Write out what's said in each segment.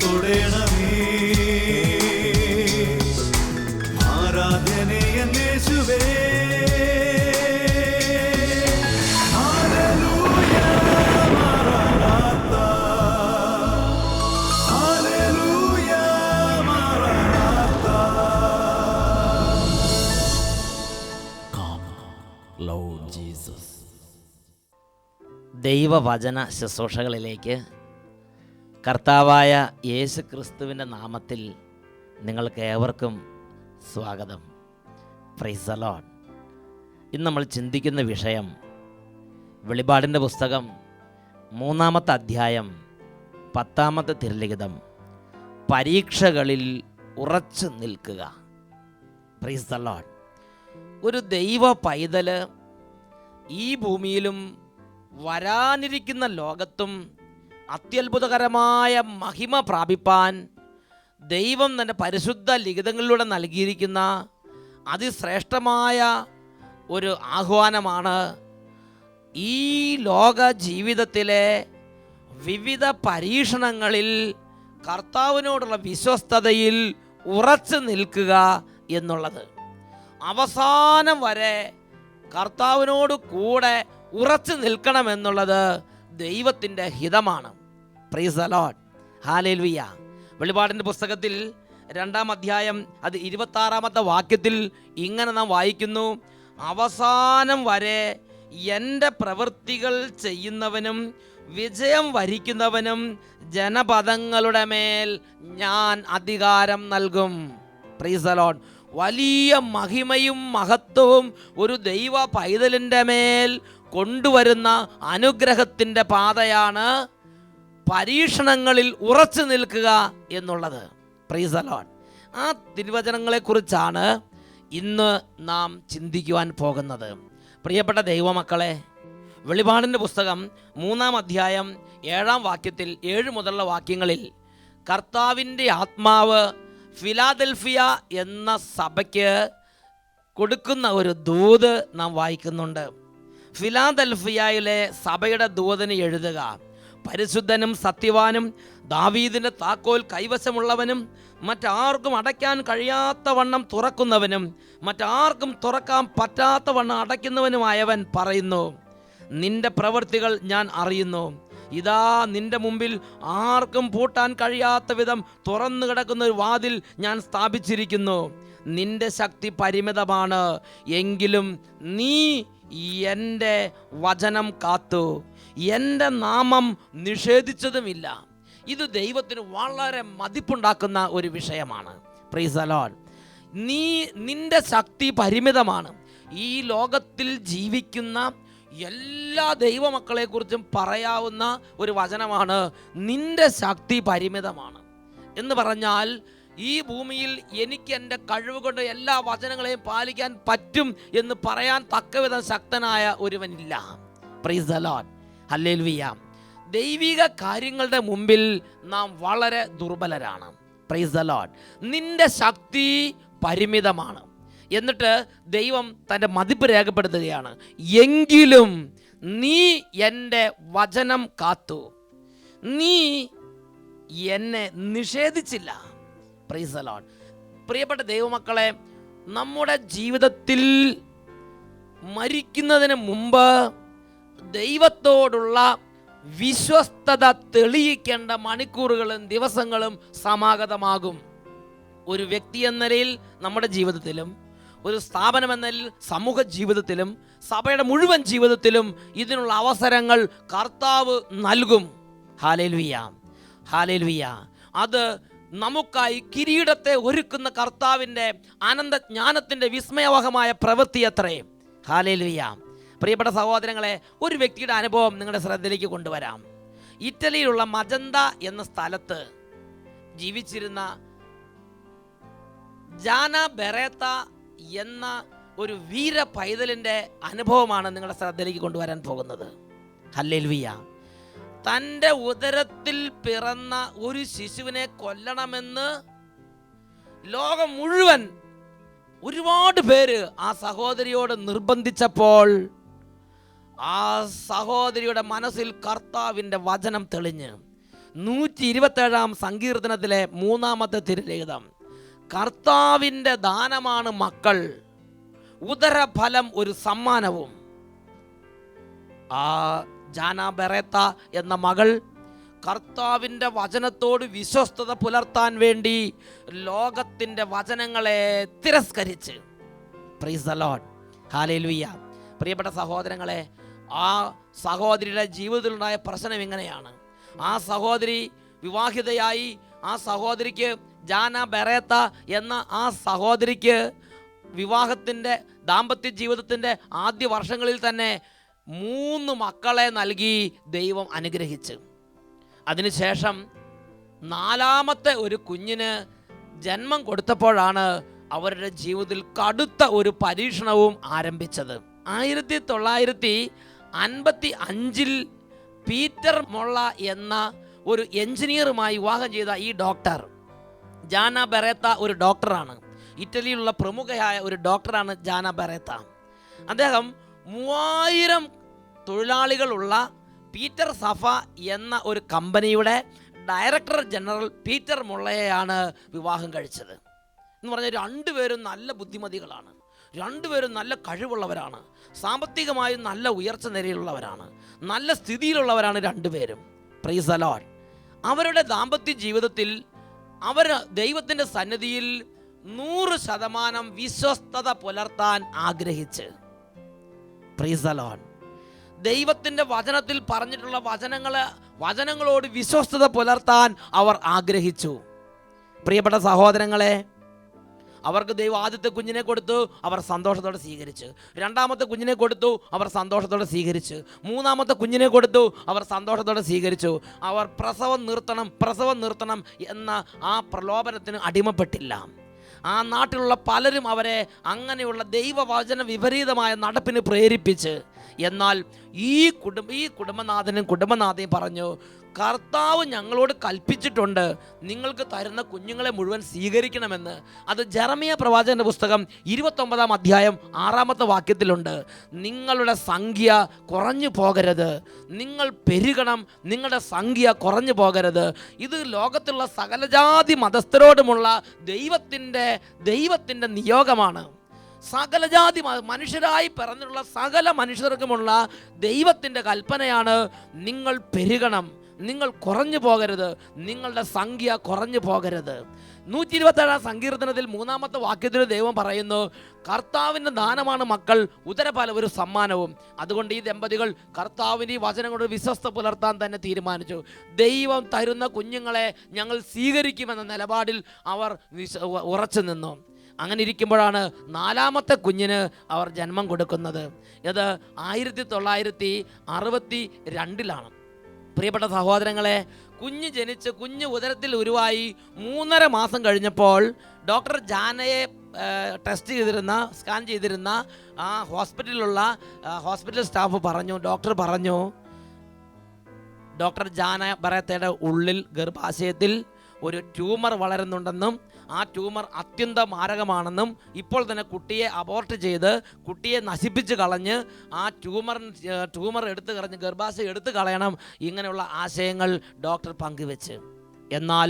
തൊടേണമേ. ആരാധനയ യേശുവേ. ഹല്ലേലൂയ മറനാഥാ. ഹല്ലേലൂയ മറനാഥാ. Come, Lord Jesus. ദൈവവചന ശുശ്രൂഷകളിലേക്ക് കർത്താവായ യേശു ക്രിസ്തുവിൻ്റെ നാമത്തിൽ നിങ്ങൾക്ക് ഏവർക്കും സ്വാഗതം. Price the Lord. ഇന്ന് നമ്മൾ ചിന്തിക്കുന്ന വിഷയം വെളിപാടിൻ്റെ പുസ്തകം 3-ാമത്തെ അധ്യായം 10-ാമത്തെ തിരുലിഖിതം, പരീക്ഷകളിൽ ഉറച്ചു നിൽക്കുക. Price the Lord. ഒരു ദൈവ പൈതല് ഈ ഭൂമിയിലും വരാനിരിക്കുന്ന ലോകത്തും അത്യത്ഭുതകരമായ മഹിമ പ്രാപിപ്പാൻ ദൈവം തൻ്റെ പരിശുദ്ധ ലിഖിതങ്ങളിലൂടെ നൽകിയിരിക്കുന്ന അതിശ്രേഷ്ഠമായ ഒരു ആഹ്വാനമാണ് ഈ ലോക ജീവിതത്തിലെ വിവിധ പരീക്ഷണങ്ങളിൽ കർത്താവിനോടുള്ള വിശ്വസ്തതയിൽ ഉറച്ചു നിൽക്കുക എന്നുള്ളത്. അവസാനം വരെ കർത്താവിനോട് കൂടെ ഉറച്ചു നിൽക്കണമെന്നുള്ളത് ദൈവത്തിൻ്റെ ഹിതമാണ്. Praise the Lord. ഹല്ലേലൂയ. വെളിപാടിൻ്റെ പുസ്തകത്തിൽ 2-ാം അധ്യായം 26-ാമത്തെ വാക്യത്തിൽ ഇങ്ങനെ നാം വായിക്കുന്നു: അവസാനം വരെ എൻ്റെ പ്രവൃത്തികൾ ചെയ്യുന്നവനും വിജയം വരിക്കുന്നവനും ജനപദങ്ങളുടെ മേൽ ഞാൻ അധികാരം നൽകും. Price the Lord. വലിയ മഹിമയും മഹത്വവും ഒരു ദൈവ പൈതലിൻ്റെ മേൽ കൊണ്ടുവരുന്ന അനുഗ്രഹത്തിൻ്റെ പാതയാണ് പരീക്ഷണങ്ങളിൽ ഉറച്ചു നിൽക്കുക എന്നുള്ളത്. Price the Lord. ആ തിരുവചനങ്ങളെക്കുറിച്ചാണ് ഇന്ന് നാം ചിന്തിക്കുവാൻ പോകുന്നത്. പ്രിയപ്പെട്ട ദൈവമക്കളെ, വെളിപാടിൻ്റെ പുസ്തകം 3-ാം അധ്യായം 7-ാം വാക്യത്തിൽ 7 മുതലുള്ള വാക്യങ്ങളിൽ കർത്താവിൻ്റെ ആത്മാവ് ഫിലാദൽഫിയ എന്ന സഭയ്ക്ക് കൊടുക്കുന്ന ഒരു ദൂത് നാം വായിക്കുന്നുണ്ട്. ഫിലാദൽഫിയയിലെ സഭയുടെ ദൂതന് എഴുതുക: പരിശുദ്ധനും സത്യവാനും ദാവീദിൻ്റെ താക്കോൽ കൈവശമുള്ളവനും മറ്റാർക്കും അടയ്ക്കാൻ കഴിയാത്ത വണ്ണം തുറക്കുന്നവനും മറ്റാർക്കും തുറക്കാൻ പറ്റാത്ത വണ്ണം അടയ്ക്കുന്നവനുമായവൻ പറയുന്നു, നിന്റെ പ്രവൃത്തികൾ ഞാൻ അറിയുന്നു. ഇതാ നിന്റെ മുമ്പിൽ ആർക്കും പൂട്ടാൻ കഴിയാത്ത വിധം തുറന്നു കിടക്കുന്ന ഒരു വാതിൽ ഞാൻ സ്ഥാപിച്ചിരിക്കുന്നു. നിന്റെ ശക്തി പരിമിതമാണ്, എങ്കിലും നീ എൻ്റെ വചനം കാത്തു, എൻ്റെ നാമം നിഷേധിച്ചതുമില്ല. ഇത് ദൈവത്തിന് വളരെ മതിപ്പുണ്ടാക്കുന്ന ഒരു വിഷയമാണ്. Price the Lord. നിന്റെ ശക്തി പരിമിതമാണ്. ഈ ലോകത്തിൽ ജീവിക്കുന്ന എല്ലാ ദൈവമക്കളെക്കുറിച്ചും പറയാവുന്ന ഒരു വചനമാണ്, നിന്റെ ശക്തി പരിമിതമാണ് എന്ന് പറഞ്ഞാൽ ഈ ഭൂമിയിൽ എനിക്ക് എൻ്റെ കഴിവ് കൊണ്ട് എല്ലാ വചനങ്ങളെയും പാലിക്കാൻ പറ്റും എന്ന് പറയാൻ തക്കവിധം ശക്തനായ ഒരുവനില്ല. Praise the Lord. ഹല്ലേലൂയ. ദൈവിക കാര്യങ്ങളുടെ മുമ്പിൽ നാം വളരെ ദുർബലരാണ്. Price the Lord. നിന്റെ ശക്തി പരിമിതമാണ്. എന്നിട്ട് ദൈവം തൻ്റെ മതിപ്പ് രേഖപ്പെടുത്തുകയാണ്: എങ്കിലും നീ എൻ്റെ വചനം കാത്തു, നീ എന്നെ നിഷേധിച്ചില്ല. Price the Lord. പ്രിയപ്പെട്ട ദൈവമക്കളെ, നമ്മുടെ ജീവിതത്തിൽ മരിക്കുന്നതിന് മുമ്പ് ദൈവത്തോടുള്ള വിശ്വസ്തത തെളിയിക്കേണ്ട മണിക്കൂറുകളും ദിവസങ്ങളും സമാഗതമാകും. ഒരു വ്യക്തി എന്ന നിലയിൽ നമ്മുടെ ജീവിതത്തിലും, ഒരു സ്ഥാപനം എന്ന നിലയിൽ സമൂഹ ജീവിതത്തിലും, സഭയുടെ മുഴുവൻ ജീവിതത്തിലും ഇതിനുള്ള അവസരങ്ങൾ കർത്താവ് നൽകും. Hallelujah, hallelujah. അത് നമുക്കായി കിരീടത്തെ ഒരുക്കുന്ന കർത്താവിൻ്റെ അനന്തജ്ഞാനത്തിൻ്റെ വിസ്മയവഹമായ പ്രവൃത്തി അത്രേ. ഹല്ലേലൂയ. പ്രിയപ്പെട്ട സഹോദരങ്ങളെ, ഒരു വ്യക്തിയുടെ അനുഭവം നിങ്ങളുടെ ശ്രദ്ധയിലേക്ക് കൊണ്ടുവരാം. ഇറ്റലിയിലുള്ള മജന്ത എന്ന സ്ഥലത്ത് ജീവിച്ചിരുന്ന ജാന ബെറേത്ത എന്ന ഒരു വീര പൈതലിൻ്റെ അനുഭവമാണ് നിങ്ങളുടെ ശ്രദ്ധയിലേക്ക് കൊണ്ടുവരാൻ പോകുന്നത്. ഹല്ലേലൂയ. തൻ്റെ ഉദരത്തിൽ പിറന്ന ഒരു ശിശുവിനെ കൊല്ലണമെന്ന് ലോകം മുഴുവൻ ഒരുപാട് പേര് ആ സഹോദരിയോട് നിർബന്ധിച്ചപ്പോൾ ആ സഹോദരിയുടെ മനസ്സിൽ കർത്താവിൻ്റെ വചനം തെളിഞ്ഞ് 127 സങ്കീർത്തനത്തിലെ 3-ാമത്തെ തിരുലിഖിതം, കർത്താവിൻ്റെ ദാനമാണ് മക്കൾ, ഉദരഫലം ഒരു സമ്മാനവും. ആ ജാന ബെറേത്ത എന്ന മകൾ കർത്താവിൻ്റെ വചനത്തോട് വിശ്വസ്തത പുലർത്താൻ വേണ്ടി ലോകത്തിൻ്റെ വചനങ്ങളെ തിരസ്കരിച്ച്. പ്രൈസ് ദി ലോർഡ്, ഹല്ലേലൂയ. പ്രിയപ്പെട്ട സഹോദരങ്ങളെ, ആ സഹോദരിയുടെ ജീവിതത്തിലുണ്ടായ പ്രശ്നം ഇങ്ങനെയാണ്. ആ സഹോദരി വിവാഹിതയായി. ആ സഹോദരിക്ക്, ജാന ബെറേത്ത എന്ന ആ സഹോദരിക്ക് വിവാഹത്തിൻ്റെ ദാമ്പത്യ ജീവിതത്തിൻ്റെ ആദ്യ വർഷങ്ങളിൽ തന്നെ 3 മക്കളെ നൽകി ദൈവം അനുഗ്രഹിച്ച്. അതിനുശേഷം 4-ാമത്തെ ഒരു കുഞ്ഞിന് ജന്മം കൊടുത്തപ്പോഴാണ് അവരുടെ ജീവിതത്തിൽ കടുത്ത ഒരു പരീക്ഷണവും ആരംഭിച്ചത്. 1955 പീറ്റർ മൊള്ള എന്ന ഒരു എഞ്ചിനീയറുമായി വിവാഹം ചെയ്ത ഈ ഡോക്ടർ, ജാന ബെറേത്ത ഒരു ഡോക്ടറാണ്. ഇറ്റലിയിലുള്ള പ്രമുഖയായ ഒരു ഡോക്ടറാണ് ജാന ബെറേത്ത. അദ്ദേഹം 3000 തൊഴിലാളികളുള്ള പീറ്റർ സഫ എന്ന ഒരു കമ്പനിയുടെ ഡയറക്ടർ ജനറൽ പീറ്റർ മൊള്ളയെയാണ് വിവാഹം കഴിച്ചത്. എന്ന് പറഞ്ഞാൽ രണ്ടുപേരും നല്ല ബുദ്ധിമതികളാണ്, രണ്ടുപേരും നല്ല കഴിവുള്ളവരാണ്, സാമ്പത്തികമായും നല്ല ഉയർച്ച നിലയിലുള്ളവരാണ്, നല്ല സ്ഥിതിയിലുള്ളവരാണ് രണ്ടുപേരും. Price the Lord. അവരുടെ ദാമ്പത്യ ജീവിതത്തിൽ അവർ ദൈവത്തിൻ്റെ സന്നിധിയിൽ 100% വിശ്വസ്തത പുലർത്താൻ ആഗ്രഹിച്ച്. Price the Lord. ദൈവത്തിൻ്റെ വചനത്തിൽ പറഞ്ഞിട്ടുള്ള വചനങ്ങളോട് വിശ്വസ്തത പുലർത്താൻ അവർ ആഗ്രഹിച്ചു. പ്രിയപ്പെട്ട സഹോദരങ്ങളെ, അവർക്ക് ദൈവം ആദ്യത്തെ കുഞ്ഞിനെ കൊടുത്തു, അവർ സന്തോഷത്തോടെ സ്വീകരിച്ചു. 2-ാമത്തെ കുഞ്ഞിനെ കൊടുത്തു, അവർ സന്തോഷത്തോടെ സ്വീകരിച്ചു. 3-ാമത്തെ കുഞ്ഞിനെ കൊടുത്തു, അവർ സന്തോഷത്തോടെ സ്വീകരിച്ചു. അവർ പ്രസവം നിർത്തണം എന്ന ആ പ്രലോഭനത്തിന് അടിമപ്പെട്ടില്ല. ആ നാട്ടിലുള്ള പലരും അവരെ അങ്ങനെയുള്ള ദൈവവചന വിപരീതമായ നടപ്പിന് പ്രേരിപ്പിച്ച്. എന്നാൽ ഈ കുടുംബനാഥയും പറഞ്ഞു, കർത്താവ് ഞങ്ങളോട് കൽപ്പിച്ചിട്ടുണ്ട് നിങ്ങൾക്ക് തരുന്ന കുഞ്ഞുങ്ങളെ മുഴുവൻ സ്വീകരിക്കണമെന്ന്. അത് ജെറമിയ പ്രവാചകന്റെ പുസ്തകം 29-ാം അധ്യായം 6-ാമത്തെ വാക്യത്തിലുണ്ട്. നിങ്ങളുടെ സംഖ്യ കുറഞ്ഞു പോകരുത്, നിങ്ങൾ പെരുകണം, നിങ്ങളുടെ സംഖ്യ കുറഞ്ഞു പോകരുത്. ഇത് ലോകത്തുള്ള സകലജാതി മതസ്ഥരോടുമുള്ള ദൈവത്തിൻ്റെ നിയോഗമാണ്. സകലജാതി മനുഷ്യരായി പിറന്നിട്ടുള്ള സകല മനുഷ്യർക്കുമുള്ള ദൈവത്തിൻ്റെ കൽപ്പനയാണ്, നിങ്ങൾ പെരുകണം, നിങ്ങൾ കുറഞ്ഞു പോകരുത്, നിങ്ങളുടെ സംഖ്യ കുറഞ്ഞു പോകരുത്. 127-ാം സങ്കീർത്തനത്തിൽ 3-ാമത്തെ വാക്യത്തിൽ ദൈവം പറയുന്നു, കർത്താവിൻ്റെ ദാനമാണ് മക്കൾ, ഉദരഫലം ഒരു സമ്മാനവും. അതുകൊണ്ട് ഈ ദമ്പതികൾ കർത്താവിൻ്റെ ഈ വചനം കൊണ്ട് വിശ്വസ്ത പുലർത്താൻ തന്നെ തീരുമാനിച്ചു. ദൈവം തരുന്ന കുഞ്ഞുങ്ങളെ ഞങ്ങൾ സ്വീകരിക്കുമെന്ന നിലപാടിൽ അവർ ഉറച്ചു നിന്നു. അങ്ങനെ ഇരിക്കുമ്പോഴാണ് 4-ാമത്തെ കുഞ്ഞിന് അവർ ജന്മം കൊടുക്കുന്നത്. ഇത് 1962-ലാണ്. പ്രിയപ്പെട്ട സഹോദരങ്ങളെ, കുഞ്ഞ് ഉദരത്തിൽ ഉരുവായി 3.5 മാസം കഴിഞ്ഞപ്പോൾ ഡോക്ടർ ജാനയെ സ്കാൻ ചെയ്തിരുന്ന ആ ഹോസ്പിറ്റൽ സ്റ്റാഫ് പറഞ്ഞു, ഡോക്ടർ ജാന ബെറേത്തയുടെ ഉള്ളിൽ ഗർഭാശയത്തിൽ ഒരു ട്യൂമർ വളരുന്നുണ്ടെന്നും ആ ട്യൂമർ അത്യന്തം മാരകമാണെന്നും ഇപ്പോൾ തന്നെ കുട്ടിയെ അബോർട്ട് ചെയ്ത് കുട്ടിയെ നശിപ്പിച്ച് കളഞ്ഞ് ആ ട്യൂമർ എടുത്തു കളഞ്ഞ് ഗർഭാശയം എടുത്തു കളയണം, ഇങ്ങനെയുള്ള ആശയങ്ങൾ ഡോക്ടർ പങ്കുവെച്ച്. എന്നാൽ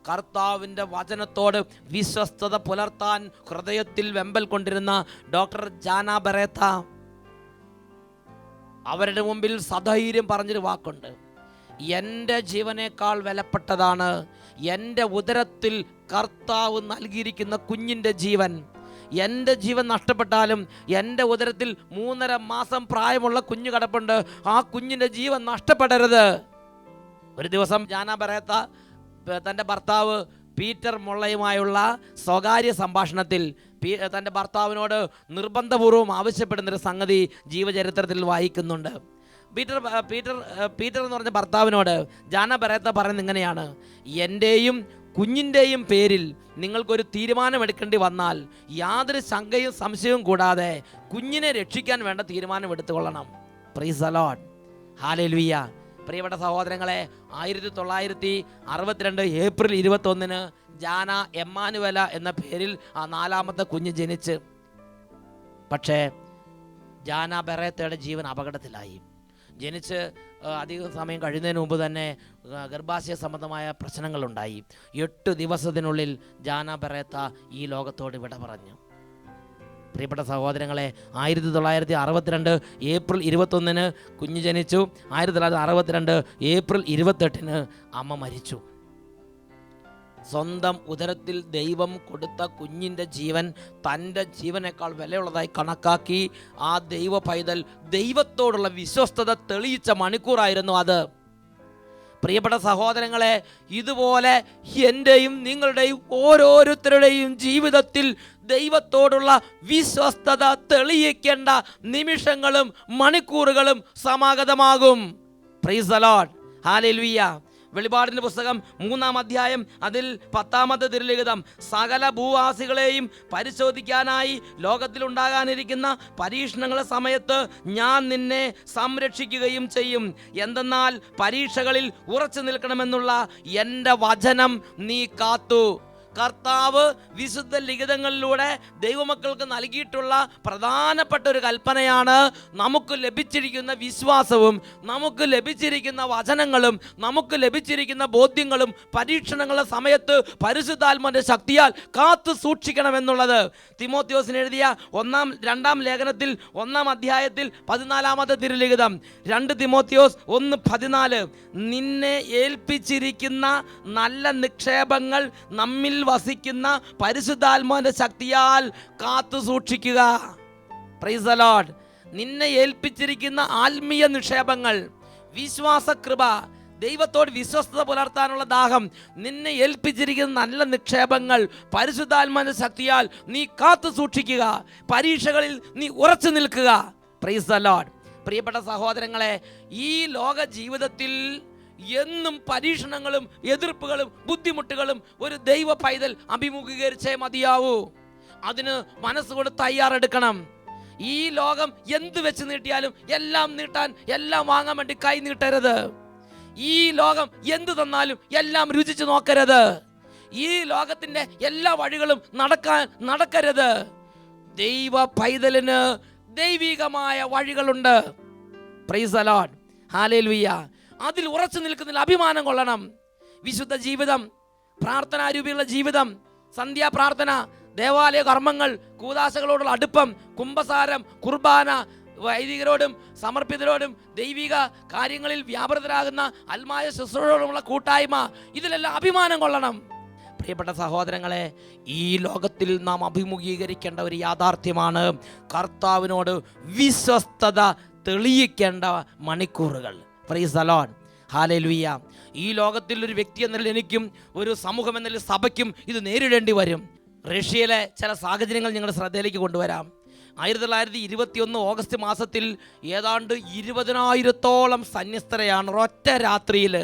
കർത്താവിൻ്റെ വചനത്തോട് വിശ്വസ്തത പുലർത്താൻ ഹൃദയത്തിൽ വെമ്പൽ കൊണ്ടിരുന്ന ഡോക്ടർ ജാന ബെറേത്ത അവരുടെ മുമ്പിൽ സധൈര്യം പറഞ്ഞൊരു വാക്കുണ്ട്, എൻ്റെ ജീവനേക്കാൾ വിലപ്പെട്ടതാണ് എൻ്റെ ഉദരത്തിൽ കർത്താവ് നൽകിയിരിക്കുന്ന കുഞ്ഞിൻ്റെ ജീവൻ. എൻ്റെ ജീവൻ നഷ്ടപ്പെട്ടാലും എൻ്റെ ഉദരത്തിൽ 3.5 മാസം പ്രായമുള്ള കുഞ്ഞ് കിടപ്പുണ്ട്, ആ കുഞ്ഞിൻ്റെ ജീവൻ നഷ്ടപ്പെടരുത്. ഒരു ദിവസം ജാന ബെറേത്ത തൻ്റെ ഭർത്താവ് പീറ്റർ മൊള്ളയുമായുള്ള സ്വകാര്യ സംഭാഷണത്തിൽ തൻ്റെ ഭർത്താവിനോട് നിർബന്ധപൂർവ്വം ആവശ്യപ്പെടുന്നൊരു സംഗതി ജീവചരിത്രത്തിൽ വായിക്കുന്നുണ്ട്. പീറ്റർ എന്ന് പറഞ്ഞ ഭർത്താവിനോട് ജാന ബെറേത്ത പറയുന്നത് ഇങ്ങനെയാണ്, എൻ്റെയും കുഞ്ഞിൻ്റെയും പേരിൽ നിങ്ങൾക്കൊരു തീരുമാനമെടുക്കേണ്ടി വന്നാൽ യാതൊരു ശങ്കയും സംശയവും കൂടാതെ കുഞ്ഞിനെ രക്ഷിക്കാൻ വേണ്ട തീരുമാനം എടുത്തുകൊള്ളണം. പ്രൈസ് ദി ലോർഡ്, ഹല്ലേലൂയ. പ്രിയപ്പെട്ട സഹോദരങ്ങളെ, 1962 ഏപ്രിൽ 21 ജാന എമ്മാനുവല എന്ന പേരിൽ ആ 4-ാമത്തെ കുഞ്ഞ് ജനിച്ച്. പക്ഷേ ജാന ബെറേത്തയുടെ ജീവൻ അപകടത്തിലായി. ജനിച്ച് അധികം സമയം കഴിയുന്നതിന് മുമ്പ് തന്നെ ഗർഭാശയ സംബന്ധമായ പ്രശ്നങ്ങളുണ്ടായി. 8 ദിവസത്തിനുള്ളിൽ ജാന ബെറേത്ത ഈ ലോകത്തോട് വിട പറഞ്ഞു. പ്രിയപ്പെട്ട സഹോദരങ്ങളെ, 1962 ഏപ്രിൽ 21 കുഞ്ഞ് ജനിച്ചു. 1962 ഏപ്രിൽ 28 അമ്മ മരിച്ചു. സ്വന്തം ഉദരത്തിൽ ദൈവം കൊടുത്ത കുഞ്ഞിൻ്റെ ജീവൻ തൻ്റെ ജീവനേക്കാൾ വിലയുള്ളതായി കണക്കാക്കി ആ ദൈവ പൈതൽ ദൈവത്തോടുള്ള വിശ്വസ്തത തെളിയിച്ച മണിക്കൂറായിരുന്നു അത്. പ്രിയപ്പെട്ട സഹോദരങ്ങളെ, ഇതുപോലെ എൻ്റെയും നിങ്ങളുടെയും ഓരോരുത്തരുടെയും ജീവിതത്തിൽ ദൈവത്തോടുള്ള വിശ്വസ്തത തെളിയിക്കേണ്ട നിമിഷങ്ങളും മണിക്കൂറുകളും സമാഗതമാകും. പ്രൈസ് ദി ലോർഡ്, ഹല്ലേലൂയ. വെളിപാടിൻ്റെ പുസ്തകം 3-ാം അധ്യായം അതിൽ 10-ാമത്തെ തിരുലിഖിതം സകല ഭൂവാസികളെയും പരിശോധിക്കാനായി ലോകത്തിലുണ്ടാകാനിരിക്കുന്ന പരീക്ഷണങ്ങളുടെ സമയത്ത് ഞാൻ നിന്നെ സംരക്ഷിക്കുകയും ചെയ്യും. എന്തെന്നാൽ പരീക്ഷകളിൽ ഉറച്ചു നിൽക്കണമെന്നുള്ള എൻ്റെ വചനം നീ കാത്തു. കർത്താവ് വിശുദ്ധ ലിഖിതങ്ങളിലൂടെ ദൈവമക്കൾക്ക് നൽകിയിട്ടുള്ള പ്രധാനപ്പെട്ട ഒരു കൽപ്പനയാണ് നമുക്ക് ലഭിച്ചിരിക്കുന്ന വിശ്വാസവും നമുക്ക് ലഭിച്ചിരിക്കുന്ന വചനങ്ങളും നമുക്ക് ലഭിച്ചിരിക്കുന്ന ബോധ്യങ്ങളും പരീക്ഷണങ്ങളുടെ സമയത്ത് പരിശുദ്ധാത്മാവിന്റെ ശക്തിയാൽ കാത്തു സൂക്ഷിക്കണമെന്നുള്ളത്. തിമോത്തിയോസിന് എഴുതിയ 2-ാം ലേഖനത്തിൽ 1-ാം അധ്യായത്തിൽ 14-ാമത്തെ തിരുലിഖിതം 2 തിമോത്തിയോസ് 1:14 നിന്നെ ഏൽപ്പിച്ചിരിക്കുന്ന നല്ല നിക്ഷേപങ്ങൾ നമ്മിൽ വസിക്കുന്ന പരിശുദ്ധാത്മാവിന്റെ ശക്തിയാൽ കാത്തു സൂക്ഷിക്കുക. Price the Lord. നിന്നെ ഏൽപ്പിച്ചിരിക്കുന്ന ആത്മീയ നിക്ഷേപങ്ങൾ, വിശ്വാസകൃപ, ദൈവത്തോട് വിശ്വസ്തത പുലർത്താനുള്ള ദാഹം, നിന്നെ ഏൽപ്പിച്ചിരിക്കുന്ന നല്ല നിക്ഷേപങ്ങൾ പരിശുദ്ധാത്മാവിന്റെ ശക്തിയാൽ നീ കാത്തു സൂക്ഷിക്കുക. പരീക്ഷകളിൽ നീ ഉറച്ചു നിൽക്കുക. Price the Lord. പ്രിയപ്പെട്ട സഹോദരങ്ങളെ, ഈ ലോക ജീവിതത്തിൽ എന്നും പരീക്ഷണങ്ങളും എതിർപ്പുകളും ബുദ്ധിമുട്ടുകളും ഒരു ദൈവ പൈതൽ അഭിമുഖീകരിച്ചേ മതിയാവൂ. അതിന് മനസ്സുകൊണ്ട് തയ്യാറെടുക്കണം. ഈ ലോകം എന്ത് വെച്ച് നീട്ടിയാലും എല്ലാം നീട്ടാൻ, എല്ലാം വാങ്ങാൻ വേണ്ടി കൈ നീട്ടരുത്. ഈ ലോകം എന്ത് തന്നാലും എല്ലാം രുചിച്ചു നോക്കരുത്. ഈ ലോകത്തിന്റെ എല്ലാ വഴികളും നടക്കരുത്. ദൈവ പൈതലിന് ദൈവികമായ വഴികളുണ്ട്. Price the Lord, hallelujah. അതിൽ ഉറച്ചു നിൽക്കുന്നതിൽ അഭിമാനം കൊള്ളണം. വിശുദ്ധ ജീവിതം, പ്രാർത്ഥനാരൂപിയുള്ള ജീവിതം, സന്ധ്യാപ്രാർത്ഥന, ദേവാലയ കർമ്മങ്ങൾ, കൂദാശകളോടുള്ള അടുപ്പം, കുംഭസാരം, കുർബാന, വൈദികരോടും സമർപ്പിതരോടും ദൈവിക കാര്യങ്ങളിൽ വ്യാപൃതരാകുന്ന ആത്മായ ശുശ്രൂഷയോടുമുള്ള കൂട്ടായ്മ, ഇതിലെല്ലാം അഭിമാനം കൊള്ളണം. പ്രിയപ്പെട്ട സഹോദരങ്ങളെ, ഈ ലോകത്തിൽ നാം അഭിമുഖീകരിക്കേണ്ട ഒരു യാഥാർത്ഥ്യമാണ് കർത്താവിനോട് വിശ്വസ്തത തെളിയിക്കേണ്ട മണിക്കൂറുകൾ. Price the Lord, hallelujah. ഈ ലോകത്തിൽ ഒരു വ്യക്തി എന്ന നിലയിൽ എനിക്കും ഒരു സമൂഹം എന്ന നിലയിൽ സഭയ്ക്കും ഇത് നേരിടേണ്ടി വരും. റഷ്യയിലെ ചില സാഹചര്യങ്ങൾ നിങ്ങളുടെ ശ്രദ്ധയിലേക്ക് കൊണ്ടുവരാം. 1921 ഓഗസ്റ്റ് മാസത്തിൽ ഏതാണ്ട് 20,000-ഓളം സന്യസ്തരെയാണ് ഒറ്റ രാത്രിയിൽ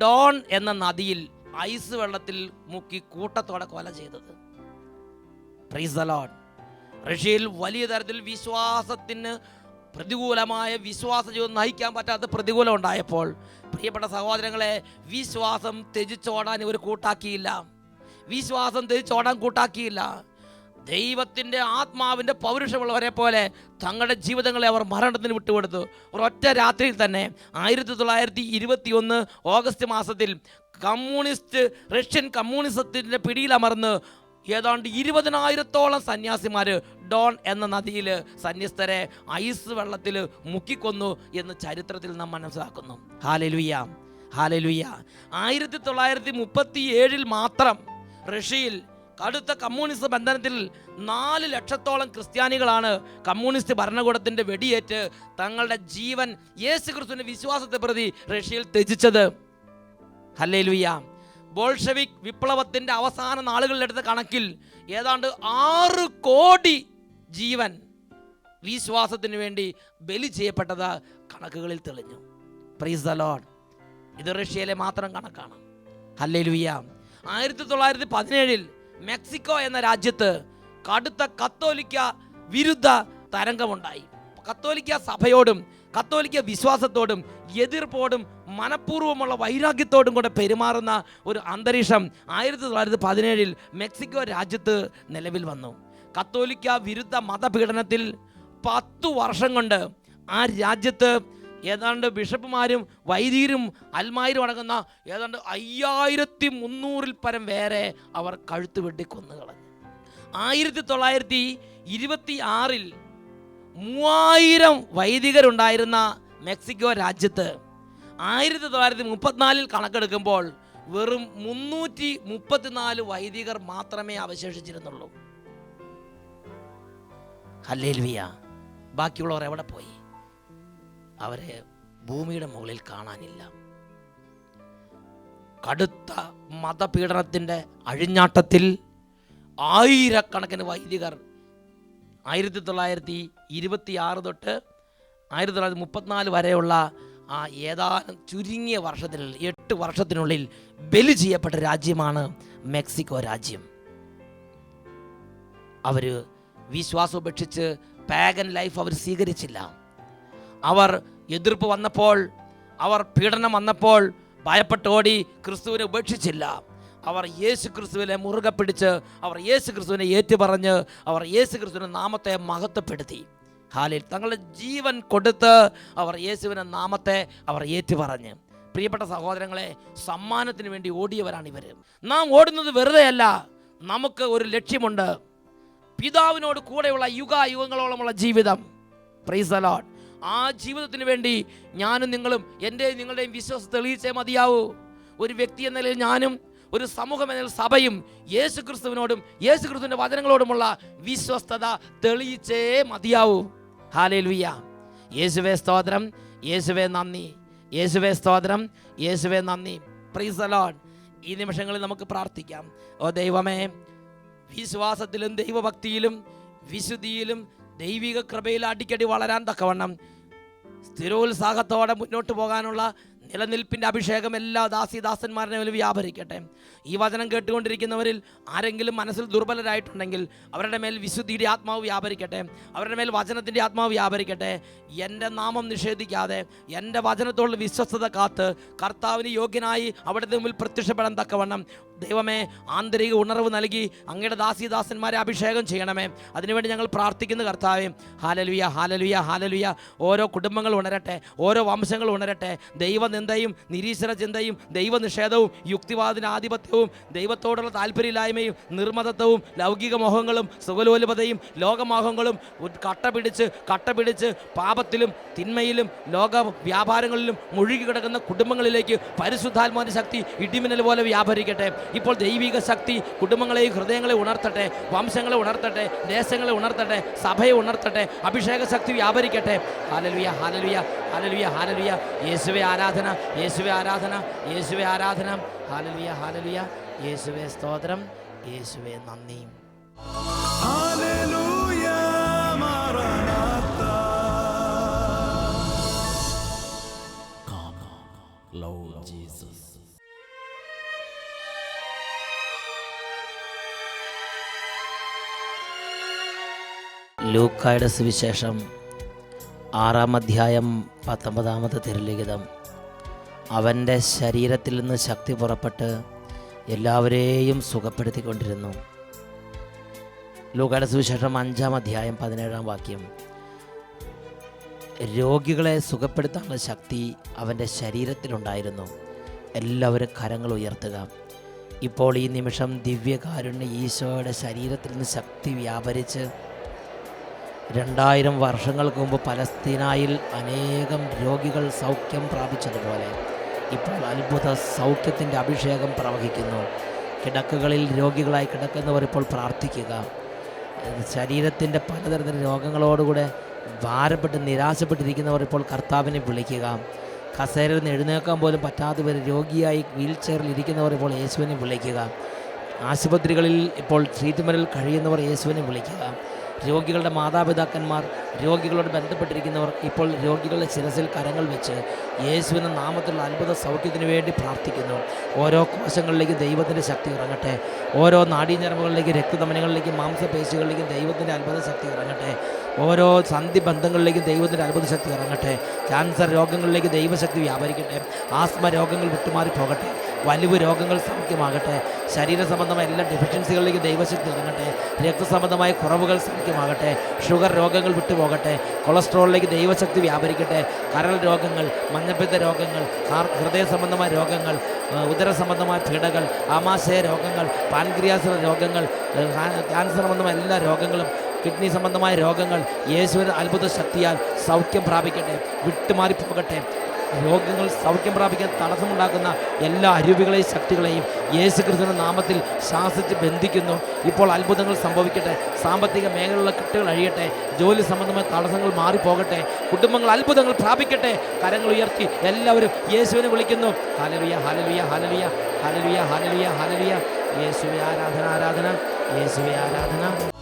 ഡോൺ എന്ന നദിയിൽ ഐസ് വെള്ളത്തിൽ മുക്കി കൂട്ടത്തോടെ കൊല ചെയ്തത്. Price the Lord. റഷ്യയിൽ വലിയ തരത്തിൽ വിശ്വാസത്തിന് പ്രതികൂലമായ വിശ്വാസ ജീവിതം നയിക്കാൻ പറ്റാത്ത പ്രതികൂലം ഉണ്ടായപ്പോൾ പ്രിയപ്പെട്ട സഹോദരങ്ങളെ, വിശ്വാസം ത്യജിച്ചോടാൻ ഇവർ കൂട്ടാക്കിയില്ല. വിശ്വാസം ത്യജിച്ചോടാൻ കൂട്ടാക്കിയില്ല. ദൈവത്തിൻ്റെ ആത്മാവിൻ്റെ പൗരുഷമുള്ളവരെ പോലെ തങ്ങളുടെ ജീവിതങ്ങളെ അവർ മരണത്തിന് വിട്ടുകൊടുത്തു. ഒരൊറ്റ രാത്രിയിൽ തന്നെ 1921 ഓഗസ്റ്റ് മാസത്തിൽ റഷ്യൻ കമ്മ്യൂണിസത്തിൻ്റെ പിടിയിലമർന്ന് ഏതാണ്ട് 20,000-ഓളം സന്യാസിമാർ ഡോൺ എന്ന നദിയിൽ സന്യസ്തരെ ഐസ് വെള്ളത്തിൽ മുക്കിക്കൊന്നു എന്ന് ചരിത്രത്തിൽ നാം മനസ്സിലാക്കുന്നു. Hallelujah, hallelujah. 1937 മാത്രം റഷ്യയിൽ കടുത്ത കമ്മ്യൂണിസ്റ്റ് ബന്ധനത്തിൽ 4 ലക്ഷത്തോളം ക്രിസ്ത്യാനികളാണ് കമ്മ്യൂണിസ്റ്റ് ഭരണകൂടത്തിൻ്റെ വെടിയേറ്റ് തങ്ങളുടെ ജീവൻ യേശുക്രിസ്തുവിന്റെ വിശ്വാസത്തെ പ്രതി റഷ്യയിൽ ത്യജിച്ചത്. ഹല്ലേലൂയ. ബോൾഷെവിക് വിപ്ലവത്തിൻ്റെ അവസാന നാളുകളിലെടുത്ത കണക്കിൽ ഏതാണ്ട് 6 കോടി ജീവൻ വിശ്വാസത്തിന് വേണ്ടി ബലി ചെയ്യപ്പെട്ടത് കണക്കുകളിൽ തെളിഞ്ഞു. Price the Lord. ഇത് റഷ്യയിലെ മാത്രം കണക്കാണ്. ഹല്ലേലൂയ. 1917 മെക്സിക്കോ എന്ന രാജ്യത്ത് കടുത്ത കത്തോലിക്ക വിരുദ്ധ തരംഗമുണ്ടായി. കത്തോലിക്ക സഭയോടും കത്തോലിക്ക വിശ്വാസത്തോടും എതിർപ്പോടും മനഃപൂർവ്വമുള്ള വൈരാഗ്യത്തോടും കൂടെ പെരുമാറുന്ന ഒരു അന്തരീക്ഷം 1917 മെക്സിക്കോ രാജ്യത്ത് നിലവിൽ വന്നു. കത്തോലിക്ക വിരുദ്ധ മതപീഡനത്തിൽ 10 വർഷം കൊണ്ട് ആ രാജ്യത്ത് ഏതാണ്ട് ബിഷപ്പുമാരും വൈദികരും അൽമാരും അടങ്ങുന്ന ഏതാണ്ട് 5300-ൽ പരം പേരെ അവർ കഴുത്ത് വെട്ടി കൊന്നുകളഞ്ഞു. 1926-ൽ 3000 വൈദികരുണ്ടായിരുന്ന മെക്സിക്കോ രാജ്യത്ത് 1934-ൽ കണക്കെടുക്കുമ്പോൾ വെറും 334 വൈദികർ മാത്രമേ അവശേഷിച്ചിരുന്നുള്ളൂ. ഹല്ലേലൂയ. ബാക്കിയുള്ളവർ എവിടെ പോയി? അവരെ ഭൂമിയുടെ മുകളിൽ കാണാനില്ല. കടുത്ത മതപീഡനത്തിൻ്റെ അഴിഞ്ഞാട്ടത്തിൽ ആയിരക്കണക്കിന് വൈദികർ 1926 തൊട്ട് 1934 വരെയുള്ള ആ ഏതാനും ചുരുങ്ങിയ വർഷത്തിനുള്ളിൽ 8 വർഷത്തിനുള്ളിൽ ബലി ചെയ്യപ്പെട്ട രാജ്യമാണ് മെക്സിക്കോ രാജ്യം. അവർ വിശ്വാസം ഉപേക്ഷിച്ച് പാഗൻ ലൈഫ് അവർ സ്വീകരിച്ചില്ല. അവർ എതിർപ്പ് വന്നപ്പോൾ, അവർ പീഡനം വന്നപ്പോൾ ഭയപ്പെട്ട് ഓടി ക്രിസ്തുവിനെ ഉപേക്ഷിച്ചില്ല. അവർ യേശു ക്രിസ്തുവിനെ മുറുകെ പിടിച്ച് അവർ യേശു ക്രിസ്തുവിനെ ഏറ്റുപറഞ്ഞ് അവർ യേശു ക്രിസ്തുവിൻ്റെ നാമത്തെ മഹത്വപ്പെടുത്തി. ഹാലിൽ തങ്ങളുടെ ജീവൻ കൊടുത്ത് അവർ യേശുവിൻ്റെ നാമത്തെ അവർ ഏറ്റുപറഞ്ഞ്. പ്രിയപ്പെട്ട സഹോദരങ്ങളെ, സമ്മാനത്തിന് വേണ്ടി ഓടിയവരാണ് ഇവർ. നാം ഓടുന്നത് വെറുതെയല്ല, നമുക്ക് ഒരു ലക്ഷ്യമുണ്ട്. പിതാവിനോട് കൂടെയുള്ള യുഗായുഗങ്ങളോളമുള്ള ജീവിതം. Price the Lord. ആ ജീവിതത്തിന് വേണ്ടി ഞാനും നിങ്ങളും എൻ്റെയും നിങ്ങളുടെയും വിശ്വാസം തെളിയിച്ചേ മതിയാവൂ. ഒരു വ്യക്തി എന്ന നിലയിൽ ഞാനും, ഒരു സമൂഹം എന്ന സമയും യേശു ക്രിസ്തുവിനോടും യേശു ക്രിസ്തുവിൻ്റെ വചനങ്ങളോടുമുള്ള വിശ്വസ്തത തെളിയിച്ചേ മതിയാവൂ. ഹല്ലേലൂയ. യേശുവേ സ്തോത്രം, യേശുവേ നന്ദി, യേശുവേ സ്തോത്രം, യേശുവേ നന്ദി. Price the Lord. ഈ നിമിഷങ്ങളിൽ നമുക്ക് പ്രാർത്ഥിക്കാം. ഓ ദൈവമേ, വിശ്വാസത്തിലും ദൈവഭക്തിയിലും വിശുദ്ധിയിലും ദൈവിക കൃപയിൽ അടിക്കടി വളരാൻ തക്കവണ്ണം സ്ഥിരോത്സാഹത്തോടെ മുന്നോട്ട് പോകാനുള്ള നിലനിൽപ്പിൻ്റെ അഭിഷേകം എല്ലാ ദാസിദാസന്മാരുടെ മേൽ വ്യാപരിക്കട്ടെ. ഈ വചനം കേട്ടുകൊണ്ടിരിക്കുന്നവരിൽ ആരെങ്കിലും മനസ്സിൽ ദുർബലരായിട്ടുണ്ടെങ്കിൽ അവരുടെ മേൽ വിശുദ്ധിയുടെ ആത്മാവ് വ്യാപരിക്കട്ടെ, അവരുടെ മേൽ വചനത്തിൻ്റെ ആത്മാവ് വ്യാപരിക്കട്ടെ. എൻ്റെ നാമം നിഷേധിക്കാതെ എൻ്റെ വചനത്തോടുള്ള വിശ്വസ്തത കാത്ത് കർത്താവിന് യോഗ്യനായി അവിടുത്തെ മുമ്പിൽ പ്രത്യക്ഷപ്പെടാൻ തക്കവണ്ണം ദൈവമേ ആന്തരിക ഉണർവ് നൽകി അങ്ങയുടെ ദാസിദാസന്മാരെ അഭിഷേകം ചെയ്യണമേ. അതിനുവേണ്ടി ഞങ്ങൾ പ്രാർത്ഥിക്കുന്നു കർത്താവേ. ഹല്ലേലൂയ, ഹല്ലേലൂയ, ഹല്ലേലൂയ. ഓരോ കുടുംബങ്ങൾ ഉണരട്ടെ, ഓരോ വംശങ്ങൾ ഉണരട്ടെ. ദൈവനിന്ദയും നിരീശ്വര ചിന്തയും ദൈവനിഷേധവും യുക്തിവാദിന് ആധിപത്യവും ദൈവത്തോടുള്ള താല്പര്യമില്ലായ്മയും നിർമ്മതത്വവും ലൗകിക മോഹങ്ങളും സുഖലോലുപതയും ലോകമോഹങ്ങളും കട്ട പിടിച്ച് പാപത്തിലും തിന്മയിലും ലോക വ്യാപാരങ്ങളിലും മുഴുകി കിടക്കുന്ന കുടുംബങ്ങളിലേക്ക് പരിശുദ്ധാത്മാവിന്റെ ശക്തി ഇടിമിന്നൽ പോലെ വ്യാപരിക്കട്ടെ. ഇപ്പോൾ ദൈവിക ശക്തി കുടുംബങ്ങളെയും ഹൃദയങ്ങളെ ഉണർത്തട്ടെ, വംശങ്ങളെ ഉണർത്തട്ടെ, ദേശങ്ങളെ ഉണർത്തട്ടെ, സഭയെ ഉണർത്തട്ടെ. അഭിഷേക ശക്തി വ്യാപരിക്കട്ടെ. ഹല്ലേലൂയ, ഹല്ലേലൂയ, ഹല്ലേലൂയ, ഹല്ലേലൂയ. യേശുവേ ആരാധന, യേശുവേ ആരാധന, യേശുവേ ആരാധന. ഹല്ലേലൂയ, ഹല്ലേലൂയ. യേശുവേ സ്തോത്രം, യേശുവേ നന്ദി. ഹല്ലേലൂയ, മാറാനാത്ത. Come, Lord Jesus. ലൂക്കായുടെ സുവിശേഷം 6-ാം അധ്യായം 19-ാമത്തെ തിരുലിഖിതം. അവൻ്റെ ശരീരത്തിൽ നിന്ന് ശക്തി പുറപ്പെട്ട് എല്ലാവരെയും സുഖപ്പെടുത്തിക്കൊണ്ടിരുന്നു. ലൂക്കായുടെ സുവിശേഷം 5-ാം അധ്യായം 17-ാം വാക്യം. രോഗികളെ സുഖപ്പെടുത്താനുള്ള ശക്തി അവൻ്റെ ശരീരത്തിലുണ്ടായിരുന്നു. എല്ലാവരും കരങ്ങൾ ഉയർത്തുക. ഇപ്പോൾ ഈ നിമിഷം ദിവ്യകാരുണ്യ ഈശോയുടെ ശരീരത്തിൽ നിന്ന് ശക്തി വ്യാപരിച്ച് 2000 വർഷങ്ങൾക്ക് മുമ്പ് പലസ്തീനായിൽ അനേകം രോഗികൾ സൗഖ്യം പ്രാപിച്ചതുപോലെ ഇപ്പോൾ അത്ഭുത സൗഖ്യത്തിൻ്റെ അഭിഷേകം പ്രവഹിക്കുന്നു. കിടക്കുകളിൽ രോഗികളായി കിടക്കുന്നവർ ഇപ്പോൾ പ്രാർത്ഥിക്കുക. ശരീരത്തിൻ്റെ പലതരത്തിലുള്ള രോഗങ്ങളോടുകൂടെ ഭാരപ്പെട്ട് നിരാശപ്പെട്ടിരിക്കുന്നവർ ഇപ്പോൾ കർത്താവിനെ വിളിക്കുക. കസേരയിൽ നിന്ന് എഴുന്നേൽക്കാൻ പോലും പറ്റാത്തവർ രോഗിയായി വീൽ ചെയറിൽ ഇരിക്കുന്നവർ ഇപ്പോൾ യേശുവിനെ വിളിക്കുക. ആശുപത്രികളിൽ ഇപ്പോൾ ട്രീറ്റ്മെൻറ്റിൽ കഴിയുന്നവർ യേശുവിനെ വിളിക്കുക. രോഗികളുടെ മാതാപിതാക്കന്മാർ, രോഗികളോട് ബന്ധപ്പെട്ടിരിക്കുന്നവർ ഇപ്പോൾ രോഗികളുടെ ശിരസിൽ കരങ്ങൾ വെച്ച് യേശുവിൻ്റെ നാമത്തിലുള്ള അത്ഭുത സൗഖ്യത്തിന് വേണ്ടി പ്രാർത്ഥിക്കുന്നു. ഓരോ കോശങ്ങളിലേക്ക് ദൈവത്തിൻ്റെ ശക്തി ഇറങ്ങട്ടെ. ഓരോ നാഡീഞരമ്പുകളിലേക്ക്, രക്തധമനികളിലേക്ക്, മാംസപേശികളിലേക്കും ദൈവത്തിൻ്റെ അത്ഭുത ശക്തി ഇറങ്ങട്ടെ. ഓരോ സന്ധിബന്ധങ്ങളിലേക്കും ദൈവത്തിൻ്റെ അത്ഭുത ശക്തി ഇറങ്ങട്ടെ. ക്യാൻസർ രോഗങ്ങളിലേക്ക് ദൈവശക്തി വ്യാപരിക്കട്ടെ. ആസ്മ രോഗങ്ങൾ വിട്ടുമാറി പോകട്ടെ. വലിവ് രോഗങ്ങൾ സൗഖ്യമാകട്ടെ. ശരീര സംബന്ധമായ എല്ലാ ഡെഫിഷ്യൻസികളിലേക്ക് ദൈവശക്തി ഇറങ്ങട്ടെ. രക്തസംബന്ധമായ കുറവുകൾ സൗഖ്യമാകട്ടെ. ഷുഗർ രോഗങ്ങൾ വിട്ടുപോകട്ടെ. കൊളസ്ട്രോളിലേക്ക് ദൈവശക്തി വ്യാപരിക്കട്ടെ. കരൾ രോഗങ്ങൾ, മഞ്ഞപ്പിത്ത രോഗങ്ങൾ, ഹൃദയ സംബന്ധമായ രോഗങ്ങൾ, ഉദര സംബന്ധമായ പീഡകൾ, ആമാശയ രോഗങ്ങൾ, പാൻക്രിയാസ് രോഗങ്ങൾ, ക്യാൻസർ സംബന്ധമായ എല്ലാ രോഗങ്ങളും, കിഡ്നി സംബന്ധമായ രോഗങ്ങൾ യേശുവിൻ്റെ അത്ഭുത ശക്തിയാൽ സൗഖ്യം പ്രാപിക്കട്ടെ, വിട്ടുമാറിപ്പോകട്ടെ. രോഗങ്ങൾ സൗഖ്യം പ്രാപിക്കാൻ തടസ്സമുണ്ടാക്കുന്ന എല്ലാ അരൂപികളെയും ശക്തികളെയും യേശു ക്രിസ്തുവിന്റെ നാമത്തിൽ ശാസിച്ച് ബന്ധിക്കുന്നു. ഇപ്പോൾ അത്ഭുതങ്ങൾ സംഭവിക്കട്ടെ. സാമ്പത്തിക മേഖലയിലുള്ള കെട്ടുകൾ അഴിയട്ടെ. ജോലി സംബന്ധമായ തടസ്സങ്ങൾ മാറിപ്പോകട്ടെ. കുടുംബങ്ങൾ അത്ഭുതങ്ങൾ പ്രാപിക്കട്ടെ. കരങ്ങൾ ഉയർത്തി എല്ലാവരും യേശുവിനെ വിളിക്കുന്നു. ഹല്ലേലൂയ, ഹല്ലേലൂയ, ഹല്ലേലൂയ, ഹല്ലേലൂയ, ഹല്ലേലൂയ, ഹല്ലേലൂയ. യേശുവേ ആരാധന, ആരാധന, യേശുവേ ആരാധന.